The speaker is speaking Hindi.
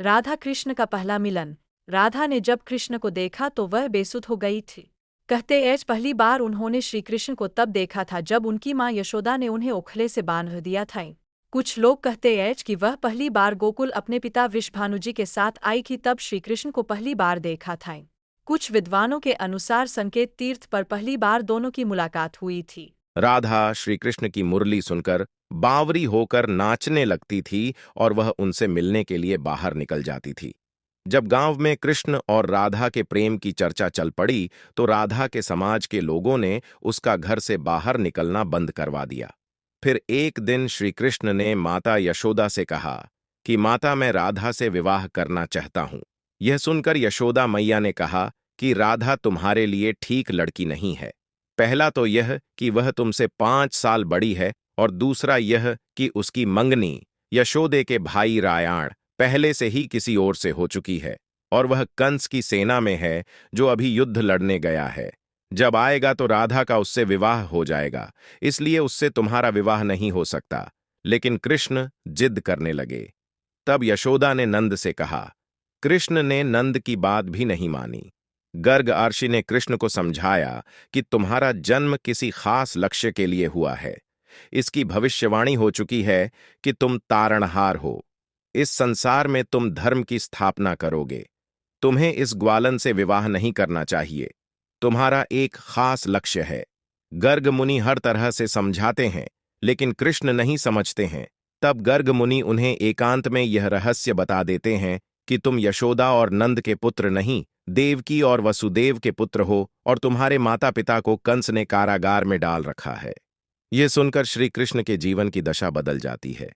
राधा कृष्ण का पहला मिलन। राधा ने जब कृष्ण को देखा तो वह बेसुध हो गई थी। कहते एज पहली बार उन्होंने श्री कृष्ण को तब देखा था जब उनकी माँ यशोदा ने उन्हें ओखले से बांध दिया था। कुछ लोग कहते एज कि वह पहली बार गोकुल अपने पिता वृषभानुजी के साथ आई थी तब श्री कृष्ण को पहली बार देखा था। कुछ विद्वानों के अनुसार संकेत तीर्थ पर पहली बार दोनों की मुलाकात हुई थी। राधा श्री कृष्ण की मुरली सुनकर बावरी होकर नाचने लगती थी और वह उनसे मिलने के लिए बाहर निकल जाती थी। जब गांव में कृष्ण और राधा के प्रेम की चर्चा चल पड़ी तो राधा के समाज के लोगों ने उसका घर से बाहर निकलना बंद करवा दिया। फिर एक दिन श्री कृष्ण ने माता यशोदा से कहा कि माता, मैं राधा से विवाह करना चाहता हूं। यह सुनकर यशोदा मैया ने कहा कि राधा तुम्हारे लिए ठीक लड़की नहीं है। पहला तो यह कि वह तुमसे 5 साल बड़ी है और दूसरा यह कि उसकी मंगनी यशोदे के भाई रायाण पहले से ही किसी और से हो चुकी है और वह कंस की सेना में है जो अभी युद्ध लड़ने गया है। जब आएगा तो राधा का उससे विवाह हो जाएगा, इसलिए उससे तुम्हारा विवाह नहीं हो सकता। लेकिन कृष्ण जिद करने लगे। तब यशोदा ने नंद से कहा। कृष्ण ने नंद की बात भी नहीं मानी। गर्ग अर्षि ने कृष्ण को समझाया कि तुम्हारा जन्म किसी खास लक्ष्य के लिए हुआ है। इसकी भविष्यवाणी हो चुकी है कि तुम तारणहार हो। इस संसार में तुम धर्म की स्थापना करोगे। तुम्हें इस ग्वालन से विवाह नहीं करना चाहिए। तुम्हारा एक खास लक्ष्य है। गर्ग मुनि हर तरह से समझाते हैं, लेकिन कृष्ण नहीं समझते हैं। तब गर्ग मुनि उन्हें एकांत में यह रहस्य बता देते हैं कि तुम यशोदा और नंद के पुत्र नहीं, देवकी और वसुदेव के पुत्र हो और तुम्हारे माता पिता को कंस ने कारागार में डाल रखा है। यह सुनकर श्री कृष्ण के जीवन की दशा बदल जाती है।